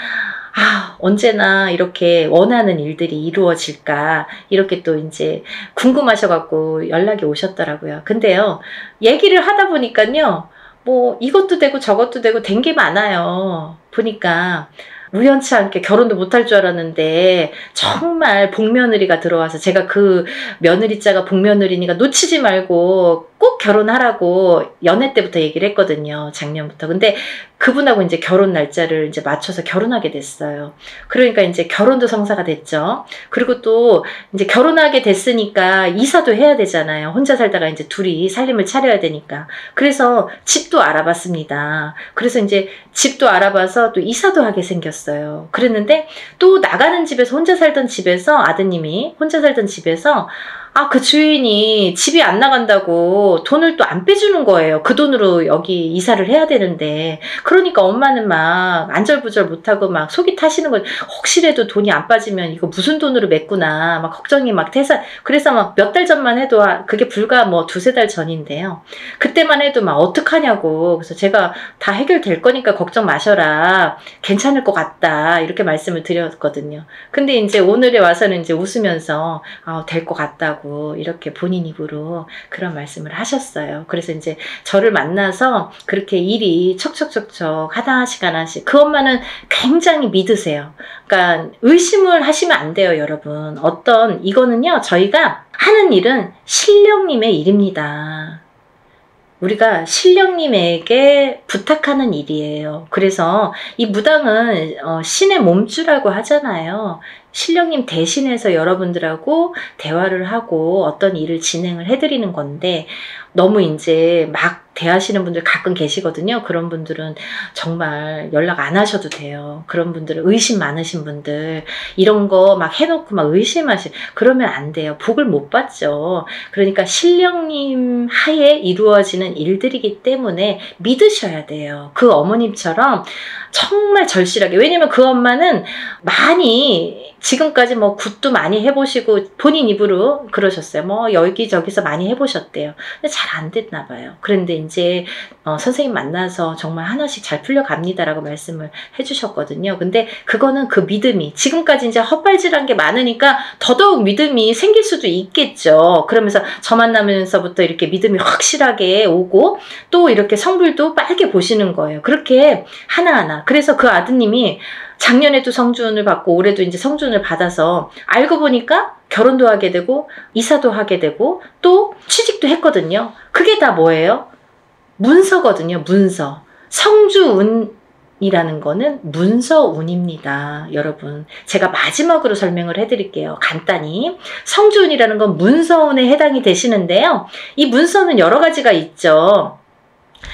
아, 언제나 이렇게 원하는 일들이 이루어질까 이렇게 또 이제 궁금하셔갖고 연락이 오셨더라고요. 근데요, 얘기를 하다 보니까요, 뭐 이것도 되고 저것도 되고 된 게 많아요. 보니까 우연치 않게 결혼도 못할 줄 알았는데 정말 복며느리가 들어와서 제가 그 며느리자가 복며느리니까 놓치지 말고 꼭 결혼하라고 연애 때부터 얘기를 했거든요. 작년부터. 근데 그분하고 이제 결혼 날짜를 이제 맞춰서 결혼하게 됐어요. 그러니까 이제 결혼도 성사가 됐죠. 그리고 또 이제 결혼하게 됐으니까 이사도 해야 되잖아요. 혼자 살다가 이제 둘이 살림을 차려야 되니까. 그래서 집도 알아봤습니다. 그래서 이제 집도 알아봐서 또 이사도 하게 생겼어요. 그랬는데 또 나가는 집에서 혼자 살던 집에서 아드님이 혼자 살던 집에서 아, 그 주인이 집이 안 나간다고 돈을 또 안 빼주는 거예요. 그 돈으로 여기 이사를 해야 되는데. 그러니까 엄마는 막 안절부절 못하고 막 속이 타시는 거예요. 혹시라도 돈이 안 빠지면 이거 무슨 돈으로 맺구나. 막 걱정이 막 태산. 그래서 막 몇 달 전만 해도 그게 불과 뭐 2-3달 전인데요. 그때만 해도 막 어떡하냐고. 그래서 제가 다 해결될 거니까 걱정 마셔라. 괜찮을 것 같다. 이렇게 말씀을 드렸거든요. 근데 이제 오늘에 와서는 이제 웃으면서 될 것 같다고. 이렇게 본인 입으로 그런 말씀을 하셨어요. 그래서 이제 저를 만나서 그렇게 일이 척척척척 하나씩 그 엄마는 굉장히 믿으세요. 그러니까 의심을 하시면 안 돼요, 여러분. 이거는요, 저희가 하는 일은 신령님의 일입니다. 우리가 신령님에게 부탁하는 일이에요. 그래서 이 무당은 신의 몸주라고 하잖아요. 신령님 대신해서 여러분들하고 대화를 하고 어떤 일을 진행을 해드리는 건데 너무 이제 막 대하시는 분들 가끔 계시거든요. 그런 분들은 정말 연락 안 하셔도 돼요. 그런 분들은 의심 많으신 분들 이런 거 막 해놓고 막 그러면 안 돼요. 복을 못 받죠. 그러니까 신령님 하에 이루어지는 일들이기 때문에 믿으셔야 돼요. 그 어머님처럼 정말 절실하게. 왜냐면 그 엄마는 많이 지금까지 뭐 굿도 많이 해보시고 본인 입으로 그러셨어요. 뭐 여기저기서 많이 해보셨대요. 근데 잘 안 됐나 봐요. 그런데 이제 선생님 만나서 정말 하나씩 잘 풀려갑니다라고 말씀을 해주셨거든요. 근데 그거는 그 믿음이 지금까지 이제 헛발질한 게 많으니까 더더욱 믿음이 생길 수도 있겠죠. 그러면서 저 만나면서부터 이렇게 믿음이 확실하게 오고 또 이렇게 성불도 빨게 보시는 거예요. 그렇게 하나하나. 그래서 그 아드님이 작년에도 성주운을 받고 올해도 이제 성주운을 받아서 알고 보니까 결혼도 하게 되고 이사도 하게 되고 또 취직도 했거든요. 그게 다 뭐예요? 문서거든요. 문서. 성주운이라는 거는 문서운입니다. 여러분. 제가 마지막으로 설명을 해드릴게요. 간단히. 성주운이라는 건 문서운에 해당이 되시는데요. 이 문서는 여러 가지가 있죠.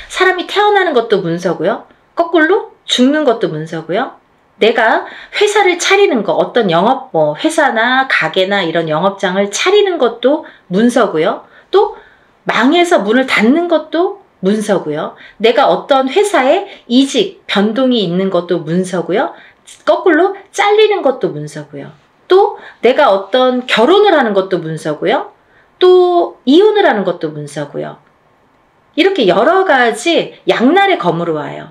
사람이 태어나는 것도 문서고요. 거꾸로 죽는 것도 문서고요. 내가 회사를 차리는 거, 어떤 영업, 회사나 가게나 이런 영업장을 차리는 것도 문서고요. 또 망해서 문을 닫는 것도 문서고요. 내가 어떤 회사에 이직, 변동이 있는 것도 문서고요. 거꾸로 잘리는 것도 문서고요. 또 내가 어떤 결혼을 하는 것도 문서고요. 또 이혼을 하는 것도 문서고요. 이렇게 여러 가지 양날의 검으로 와요.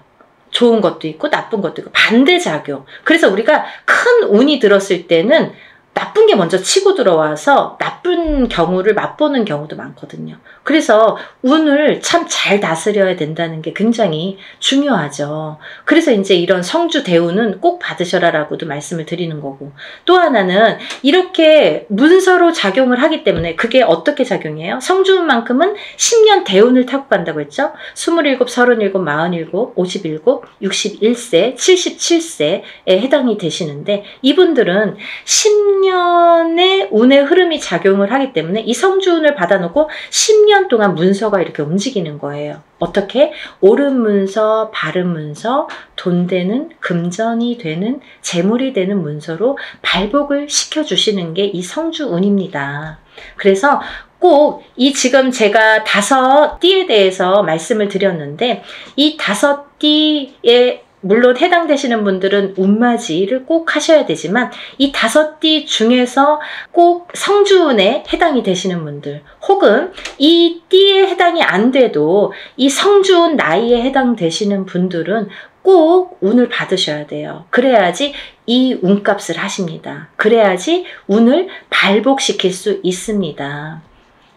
좋은 것도 있고 나쁜 것도 있고 반대작용. 그래서 우리가 큰 운이 들었을 때는 나쁜 게 먼저 치고 들어와서 나쁜 경우를 맛보는 경우도 많거든요. 그래서 운을 참 잘 다스려야 된다는 게 굉장히 중요하죠. 그래서 이제 이런 성주 대운은 꼭 받으셔라라고도 말씀을 드리는 거고, 또 하나는 이렇게 문서로 작용을 하기 때문에 그게 어떻게 작용해요? 성주운만큼은 10년 대운을 타고 간다고 했죠. 27, 37, 47, 57, 61세, 77세에 해당이 되시는데, 이분들은 10년의 운의 흐름이 작용을 하기 때문에 이 성주운을 받아놓고 10년 동안 문서가 이렇게 움직이는 거예요. 어떻게? 옳은 문서, 바른 문서, 돈 되는, 금전이 되는, 재물이 되는 문서로 발복을 시켜주시는 게 이 성주운입니다. 그래서 꼭 이 지금 제가 5띠에 대해서 말씀을 드렸는데, 이 5띠에 물론 해당되시는 분들은 운맞이를 꼭 하셔야 되지만, 이 5띠 중에서 꼭 성주운에 해당이 되시는 분들, 혹은 이 띠에 해당이 안 돼도 이 성주운 나이에 해당되시는 분들은 꼭 운을 받으셔야 돼요. 그래야지 이 운값을 하십니다. 그래야지 운을 발복시킬 수 있습니다.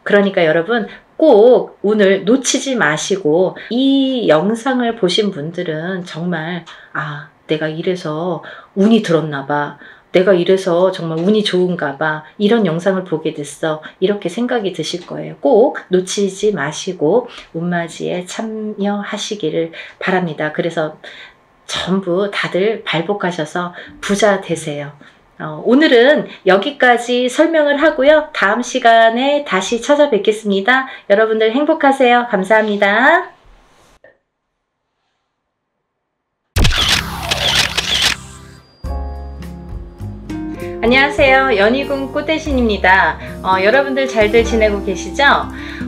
그러니까 여러분, 꼭 운을 놓치지 마시고, 이 영상을 보신 분들은 정말 내가 이래서 운이 들었나 봐, 내가 이래서 정말 운이 좋은가 봐, 이런 영상을 보게 됐어, 이렇게 생각이 드실 거예요. 꼭 놓치지 마시고 운맞이에 참여하시기를 바랍니다. 그래서 전부 다들 발복하셔서 부자 되세요. 오늘은 여기까지 설명을 하고요. 다음 시간에 다시 찾아뵙겠습니다. 여러분들 행복하세요. 감사합니다. 안녕하세요. 연희궁 꽃대신입니다. 여러분들 잘들 지내고 계시죠?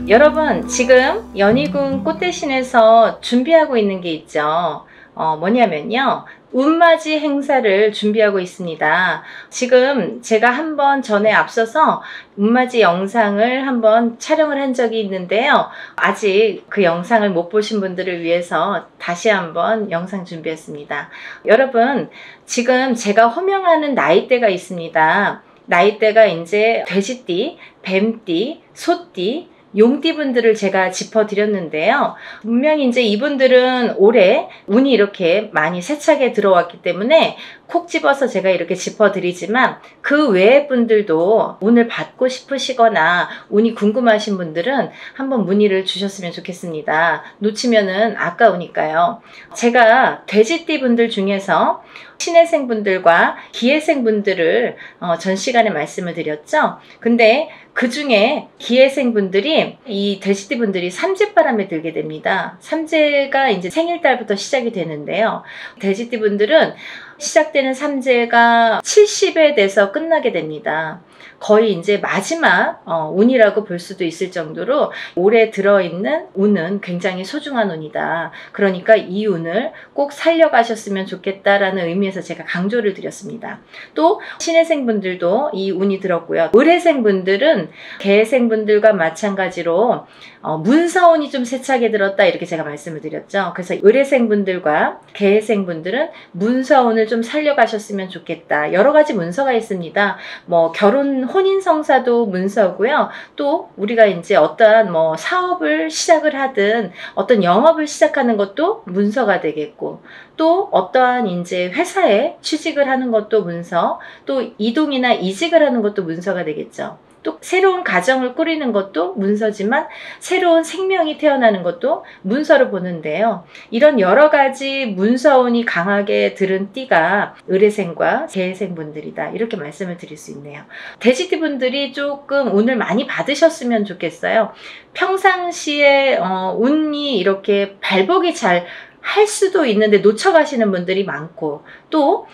여러분, 지금 연희궁 꽃대신에서 준비하고 있는 게 있죠. 뭐냐면요, 운맞이 행사를 준비하고 있습니다. 지금 제가 한번 전에 앞서서 운맞이 영상을 한번 촬영을 한 적이 있는데요. 아직 그 영상을 못 보신 분들을 위해서 다시 한번 영상 준비했습니다. 여러분, 지금 제가 호명하는 나이대가 있습니다. 나이대가 이제 돼지띠, 뱀띠, 소띠, 용띠분들을 제가 짚어드렸는데요. 분명히 이제 이분들은 올해 운이 이렇게 많이 세차게 들어왔기 때문에 콕 집어서 제가 이렇게 짚어드리지만, 그 외의 분들도 운을 받고 싶으시거나 운이 궁금하신 분들은 한번 문의를 주셨으면 좋겠습니다. 놓치면은 아까우니까요. 제가 돼지띠 분들 중에서 신해생 분들과 기해생 분들을 전 시간에 말씀을 드렸죠. 근데 그 중에 기해생 분들이, 이 돼지띠 분들이 삼재바람에 들게 됩니다. 삼재가 이제 생일달부터 시작이 되는데요. 돼지띠 분들은 시작되는 삼재가 70에 돼서 끝나게 됩니다. 거의 이제 마지막 운이라고 볼 수도 있을 정도로 올해 들어있는 운은 굉장히 소중한 운이다. 그러니까 이 운을 꼭 살려가셨으면 좋겠다라는 의미에서 제가 강조를 드렸습니다. 또 신해생 분들도 이 운이 들었고요. 을해생 분들은 개해생 분들과 마찬가지로 문서운이 좀 세차게 들었다, 이렇게 제가 말씀을 드렸죠. 그래서 을해생 분들과 개해생 분들은 문서운을 좀 살려가셨으면 좋겠다. 여러 가지 문서가 있습니다. 뭐 결혼 혼인성사도 문서고요. 또 우리가 이제 어떠한 뭐 사업을 시작을 하든 어떤 영업을 시작하는 것도 문서가 되겠고, 또 어떠한 이제 회사에 취직을 하는 것도 문서, 또 이동이나 이직을 하는 것도 문서가 되겠죠. 또 새로운 가정을 꾸리는 것도 문서지만 새로운 생명이 태어나는 것도 문서로 보는데요. 이런 여러 가지 문서운이 강하게 들은 띠가 을해생과 개해생 분들이다, 이렇게 말씀을 드릴 수 있네요. 돼지띠 분들이 조금 운을 많이 받으셨으면 좋겠어요. 평상시에 운이 이렇게 발복이 잘 할 수도 있는데 놓쳐가시는 분들이 많고, 또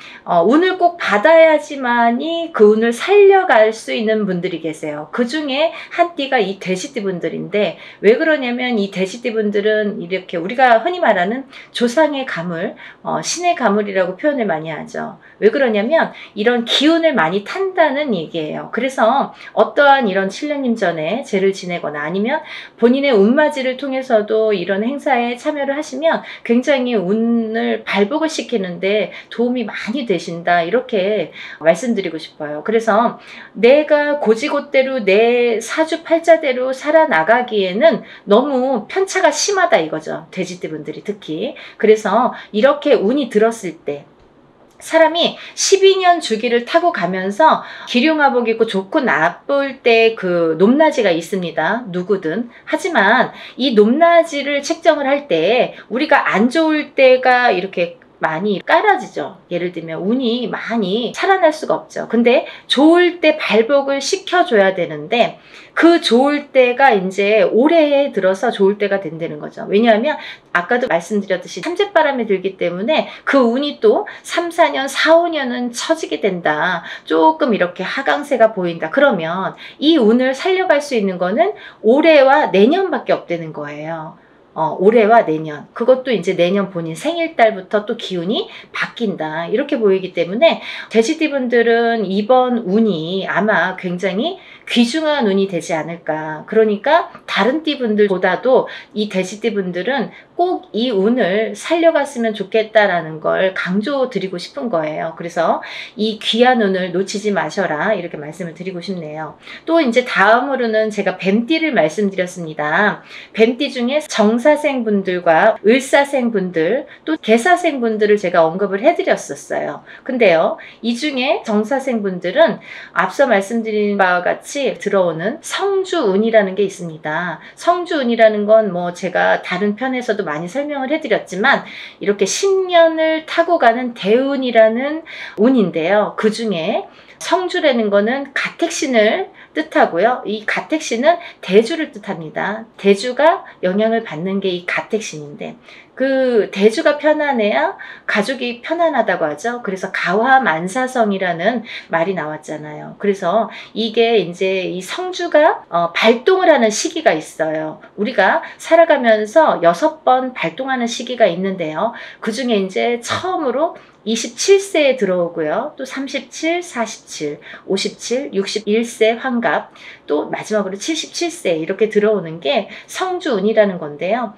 운을 꼭 받아야지만이 그 운을 살려갈 수 있는 분들이 계세요. 그 중에 한 띠가 이 돼지띠 분들인데, 왜 그러냐면 이 돼지띠 분들은 이렇게 우리가 흔히 말하는 조상의 가물, 신의 가물이라고 표현을 많이 하죠. 왜 그러냐면 이런 기운을 많이 탄다는 얘기예요. 그래서 어떠한 이런 신령님 전에 제를 지내거나 아니면 본인의 운맞이를 통해서도 이런 행사에 참여를 하시면 굉장히 운을 발복을 시키는데 도움이 많이 되신다, 이렇게 말씀드리고 싶어요. 그래서 내가 고지고대로 내 사주팔자대로 살아나가기에는 너무 편차가 심하다 이거죠. 돼지띠 분들이 특히. 그래서 이렇게 운이 들었을 때 사람이 12년 주기를 타고 가면서 기륭화복 입고 좋고 나쁠 때 그 높낮이가 있습니다. 누구든. 하지만 이 높낮이를 책정을 할 때 우리가 안 좋을 때가 이렇게 많이 깔아지죠. 예를 들면 운이 많이 살아날 수가 없죠. 근데 좋을 때 발복을 시켜줘야 되는데 그 좋을 때가 이제 올해에 들어서 좋을 때가 된다는 거죠. 왜냐하면 아까도 말씀드렸듯이 삼재바람이 들기 때문에 그 운이 또 3, 4년, 4, 5년은 처지게 된다. 조금 이렇게 하강세가 보인다. 그러면 이 운을 살려갈 수 있는 거는 올해와 내년밖에 없다는 거예요. 올해와 내년, 그것도 이제 내년 본인 생일달부터 또 기운이 바뀐다, 이렇게 보이기 때문에 돼지띠 분들은 이번 운이 아마 굉장히 귀중한 운이 되지 않을까. 그러니까 다른 띠 분들보다도 이 돼지띠 분들은 꼭 이 운을 살려갔으면 좋겠다라는 걸 강조드리고 싶은 거예요. 그래서 이 귀한 운을 놓치지 마셔라, 이렇게 말씀을 드리고 싶네요. 또 이제 다음으로는 제가 뱀띠를 말씀드렸습니다. 뱀띠 중에 정사생 분들과 을사생 분들, 또 개사생 분들을 제가 언급을 해드렸었어요. 근데요, 이 중에 정사생 분들은 앞서 말씀드린 바와 같이 들어오는 성주운이라는 게 있습니다. 성주운이라는 건 뭐 제가 다른 편에서도 많이 설명을 해드렸지만 이렇게 10년을 타고 가는 대운이라는 운인데요. 그 중에 성주라는 거는 가택신을 뜻하고요. 이 가택신은 대주를 뜻합니다. 대주가 영향을 받는 게 이 가택신인데, 그 대주가 편안해야 가족이 편안하다고 하죠. 그래서 가화만사성이라는 말이 나왔잖아요. 그래서 이게 이제 이 성주가 발동을 하는 시기가 있어요. 우리가 살아가면서 6번 발동하는 시기가 있는데요. 그 중에 이제 처음으로 27세에 들어오고요. 또 37, 47, 57, 61세 환갑, 또 마지막으로 77세 이렇게 들어오는 게 성주운이라는 건데요.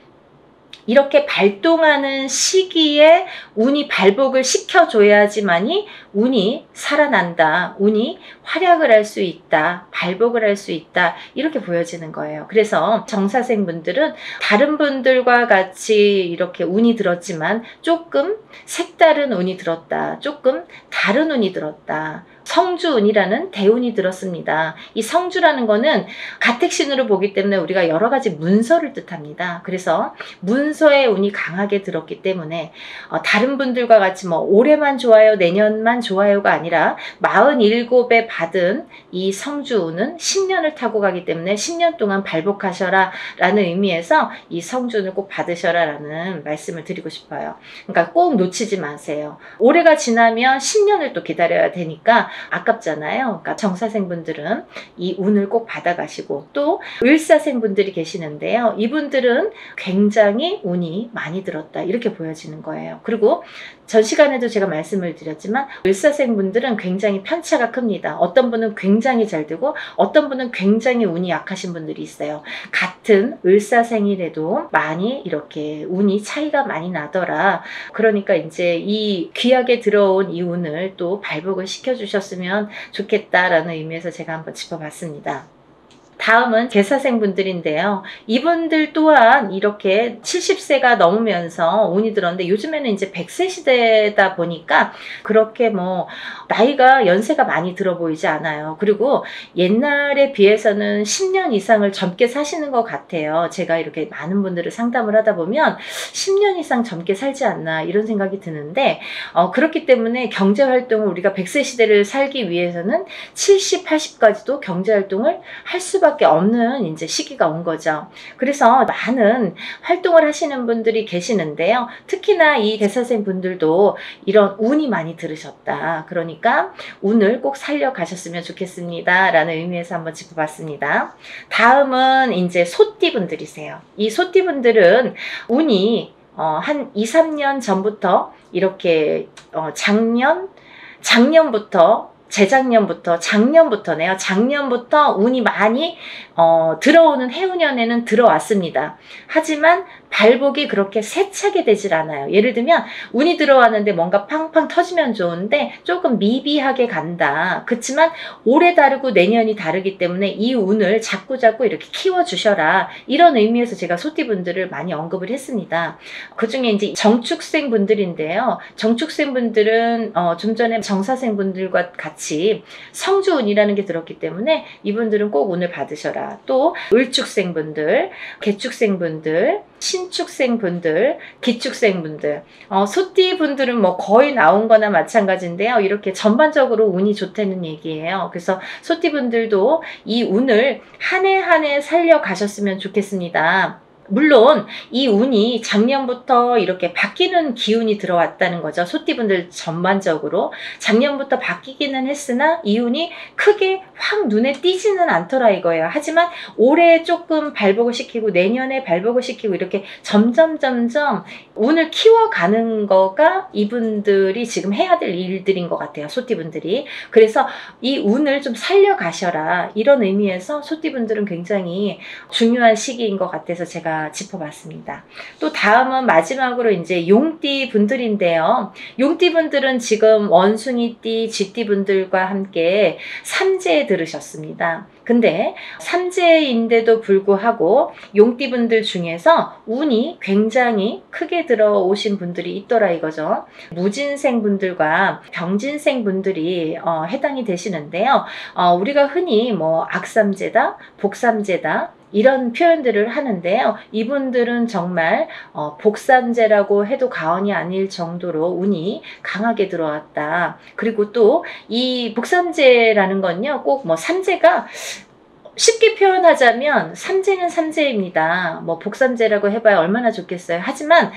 이렇게 발동하는 시기에 운이 발복을 시켜줘야지만이 운이 살아난다, 운이 활약을 할 수 있다, 발복을 할 수 있다, 이렇게 보여지는 거예요. 그래서 정사생 분들은 다른 분들과 같이 이렇게 운이 들었지만 조금 색다른 운이 들었다, 조금 다른 운이 들었다, 성주운이라는 대운이 들었습니다. 이 성주라는 거는 가택신으로 보기 때문에 우리가 여러 가지 문서를 뜻합니다. 그래서 문서의 운이 강하게 들었기 때문에 다른 분들과 같이 뭐 올해만 좋아요, 내년만 좋아요가 아니라 47에 받은 이 성주운은 10년을 타고 가기 때문에 10년 동안 발복하셔라 라는 의미에서 이 성주운을 꼭 받으셔라 라는 말씀을 드리고 싶어요. 그러니까 꼭 놓치지 마세요. 올해가 지나면 10년을 또 기다려야 되니까 아깝잖아요. 그러니까 정사생분들은 이 운을 꼭 받아가시고, 또 을사생분들이 계시는데요. 이분들은 굉장히 운이 많이 들었다, 이렇게 보여지는 거예요. 그리고 전 시간에도 제가 말씀을 드렸지만 을사생분들은 굉장히 편차가 큽니다. 어떤 분은 굉장히 잘 되고 어떤 분은 굉장히 운이 약하신 분들이 있어요. 같은 을사생이라도 많이 이렇게 운이 차이가 많이 나더라. 그러니까 이제 이 귀하게 들어온 이 운을 또 발복을 시켜주셨으면 좋겠다라는 의미에서 제가 한번 짚어봤습니다. 다음은 개사생 분들인데요. 이분들 또한 이렇게 70세가 넘으면서 운이 들었는데, 요즘에는 이제 100세 시대다 보니까 그렇게 뭐 나이가 연세가 많이 들어 보이지 않아요. 그리고 옛날에 비해서는 10년 이상을 젊게 사시는 것 같아요. 제가 이렇게 많은 분들을 상담을 하다 보면 10년 이상 젊게 살지 않나, 이런 생각이 드는데, 그렇기 때문에 경제활동을 우리가 100세 시대를 살기 위해서는 70, 80까지도 경제활동을 할 수밖에 수밖에 없는 이제 시기가 온 거죠. 그래서 많은 활동을 하시는 분들이 계시는데요. 특히나 이 대사생 분들도 이런 운이 많이 들으셨다. 그러니까 운을 꼭 살려가셨으면 좋겠습니다. 라는 의미에서 한번 짚어봤습니다. 다음은 이제 소띠 분들이세요. 이 소띠 분들은 운이 한 2, 3년 전부터 이렇게 작년부터네요. 작년부터 운이 많이 들어오는 해운년에는 들어왔습니다. 하지만 발복이 그렇게 세차게 되질 않아요. 예를 들면 운이 들어왔는데 뭔가 팡팡 터지면 좋은데 조금 미비하게 간다. 그렇지만 올해 다르고 내년이 다르기 때문에 이 운을 자꾸자꾸 이렇게 키워주셔라. 이런 의미에서 제가 소띠분들을 많이 언급을 했습니다. 그 중에 이제 정축생 분들인데요. 정축생 분들은 좀 전에 정사생 분들과 같이 성주운이라는 게 들었기 때문에 이분들은 꼭 운을 받으셔라. 또 을축생 분들, 개축생 분들, 신축생 분들, 기축생 분들, 소띠 분들은 뭐 거의 나온 거나 마찬가지인데요. 이렇게 전반적으로 운이 좋다는 얘기예요. 그래서 소띠 분들도 이 운을 한 해 한 해 살려가셨으면 좋겠습니다. 물론 이 운이 작년부터 이렇게 바뀌는 기운이 들어왔다는 거죠. 소띠분들 전반적으로 작년부터 바뀌기는 했으나 이 운이 크게 확 눈에 띄지는 않더라 이거예요. 하지만 올해 조금 발복을 시키고 내년에 발복을 시키고 이렇게 점점 운을 키워가는 거가 이분들이 지금 해야 될 일들인 것 같아요. 소띠분들이. 그래서 이 운을 좀 살려가셔라 이런 의미에서 소띠분들은 굉장히 중요한 시기인 것 같아서 제가 짚어봤습니다. 또 다음은 마지막으로 이제 용띠 분들인데요. 용띠 분들은 지금 원숭이띠, 쥐띠 분들과 함께 삼재에 들으셨습니다. 근데 삼재인데도 불구하고 용띠 분들 중에서 운이 굉장히 크게 들어오신 분들이 있더라 이거죠. 무진생 분들과 병진생 분들이 해당이 되시는데요. 우리가 흔히 뭐 악삼재다, 복삼재다 이런 표현들을 하는데요. 이분들은 정말 복삼재라고 해도 과언이 아닐 정도로 운이 강하게 들어왔다. 그리고 또 이 복삼재라는 건요. 꼭 뭐 삼재가 쉽게 표현하자면 삼재는 삼재입니다. 뭐 복삼재라고 해봐야 얼마나 좋겠어요. 하지만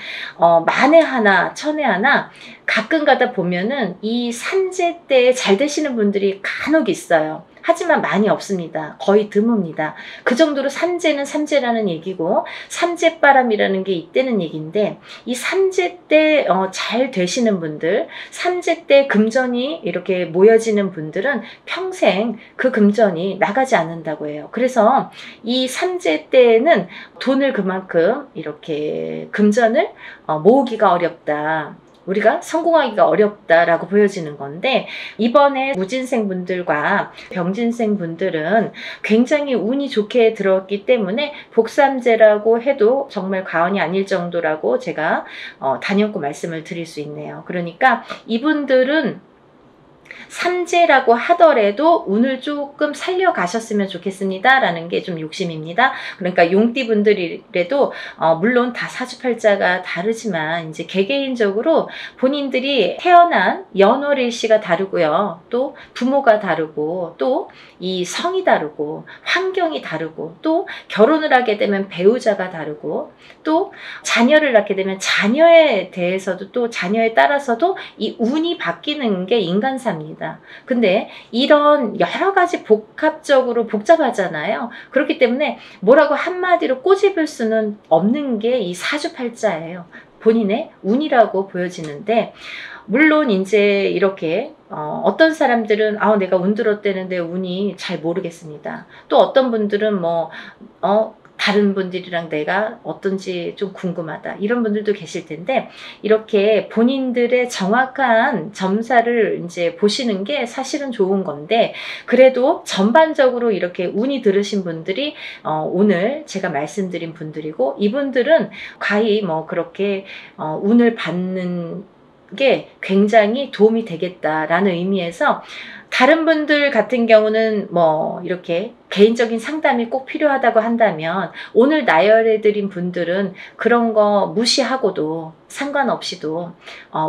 만에 하나 천에 하나 가끔 가다 보면은 이 삼재 때 잘 되시는 분들이 간혹 있어요. 하지만 많이 없습니다. 거의 드뭅니다. 그 정도로 삼재는 삼재라는 얘기고 삼재바람이라는 게 있다는 얘기인데 이 삼재 때 잘 되시는 분들, 삼재 때 금전이 이렇게 모여지는 분들은 평생 그 금전이 나가지 않는다고 해요. 그래서 이 삼재 때는 돈을 그만큼 이렇게 금전을 모으기가 어렵다. 우리가 성공하기가 어렵다라고 보여지는 건데 이번에 무진생 분들과 병진생 분들은 굉장히 운이 좋게 들어왔기 때문에 복삼재라고 해도 정말 과언이 아닐 정도라고 제가 단연코 말씀을 드릴 수 있네요. 그러니까 이분들은 삼재라고 하더라도 운을 조금 살려가셨으면 좋겠습니다. 라는 게 좀 욕심입니다. 그러니까 용띠분들이라도 물론 다 사주팔자가 다르지만 이제 개개인적으로 본인들이 태어난 연월일시가 다르고요. 또 부모가 다르고 또 이 성이 다르고 환경이 다르고 또 결혼을 하게 되면 배우자가 다르고 또 자녀를 낳게 되면 자녀에 대해서도 또 자녀에 따라서도 이 운이 바뀌는 게 인간사입니다. 근데 이런 여러 가지 복합적으로 복잡하잖아요. 그렇기 때문에 뭐라고 한마디로 꼬집을 수는 없는 게 이 사주팔자예요. 본인의 운이라고 보여지는데 물론 이제 이렇게 어떤 사람들은 내가 운 들었대는데 운이 잘 모르겠습니다. 또 어떤 분들은 다른 분들이랑 내가 어떤지 좀 궁금하다. 이런 분들도 계실 텐데 이렇게 본인들의 정확한 점사를 이제 보시는 게 사실은 좋은 건데 그래도 전반적으로 이렇게 운이 들으신 분들이 오늘 제가 말씀드린 분들이고 이분들은 과히 그렇게 운을 받는 게 굉장히 도움이 되겠다라는 의미에서 다른 분들 같은 경우는 뭐 이렇게 개인적인 상담이 꼭 필요하다고 한다면 오늘 나열해드린 분들은 그런 거 무시하고도 상관없이도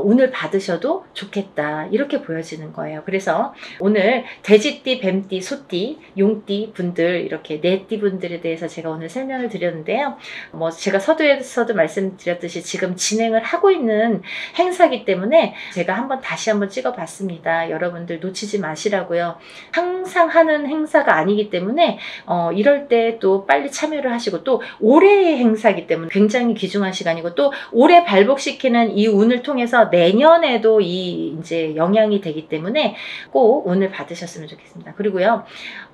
운을 받으셔도 좋겠다, 이렇게 보여지는 거예요. 그래서 오늘 돼지띠, 뱀띠, 소띠, 용띠 분들, 이렇게 네 띠 분들에 대해서 제가 오늘 설명을 드렸는데요. 뭐 제가 서두에서도 말씀드렸듯이 지금 진행을 하고 있는 행사이기 때문에 제가 다시 한번 찍어봤습니다. 여러분들 놓치지 마시라고요. 항상 하는 행사가 아니기 때문에 이럴 때 또 빨리 참여를 하시고, 또 올해의 행사이기 때문에 굉장히 귀중한 시간이고, 또 올해 발복시키는 이 운을 통해서 내년에도 이제 영향이 되기 때문에 꼭 운을 받으셨으면 좋겠습니다. 그리고요,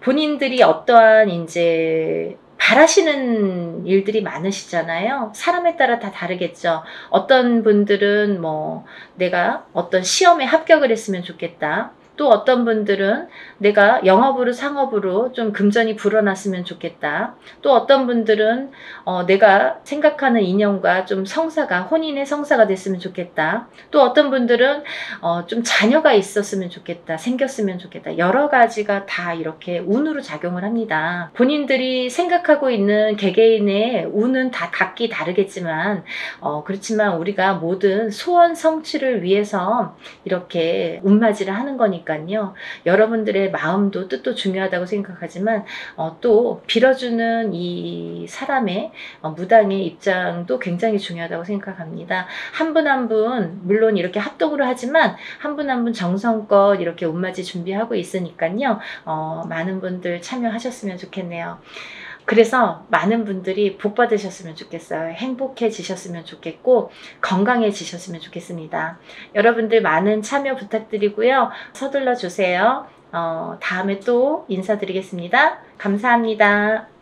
본인들이 어떠한 이제 바라시는 일들이 많으시잖아요. 사람에 따라 다 다르겠죠. 어떤 분들은 뭐 내가 어떤 시험에 합격을 했으면 좋겠다. 또 어떤 분들은 내가 영업으로 상업으로 좀 금전이 불어났으면 좋겠다. 또 어떤 분들은 내가 생각하는 인연과 좀 성사가, 혼인의 성사가 됐으면 좋겠다. 또 어떤 분들은 좀 자녀가 있었으면 좋겠다, 생겼으면 좋겠다. 여러 가지가 다 이렇게 운으로 작용을 합니다. 본인들이 생각하고 있는 개개인의 운은 다 각기 다르겠지만 그렇지만 우리가 모든 소원 성취를 위해서 이렇게 운맞이를 하는 거니까 여러분들의 마음도 뜻도 중요하다고 생각하지만 또 빌어주는 이 사람의 무당의 입장도 굉장히 중요하다고 생각합니다. 한 분 한 분 물론 이렇게 합동으로 하지만 한 분 한 분 정성껏 이렇게 운맞이 준비하고 있으니까요. 많은 분들 참여하셨으면 좋겠네요. 그래서 많은 분들이 복 받으셨으면 좋겠어요. 행복해지셨으면 좋겠고 건강해지셨으면 좋겠습니다. 여러분들 많은 참여 부탁드리고요. 서둘러 주세요. 다음에 또 인사드리겠습니다. 감사합니다.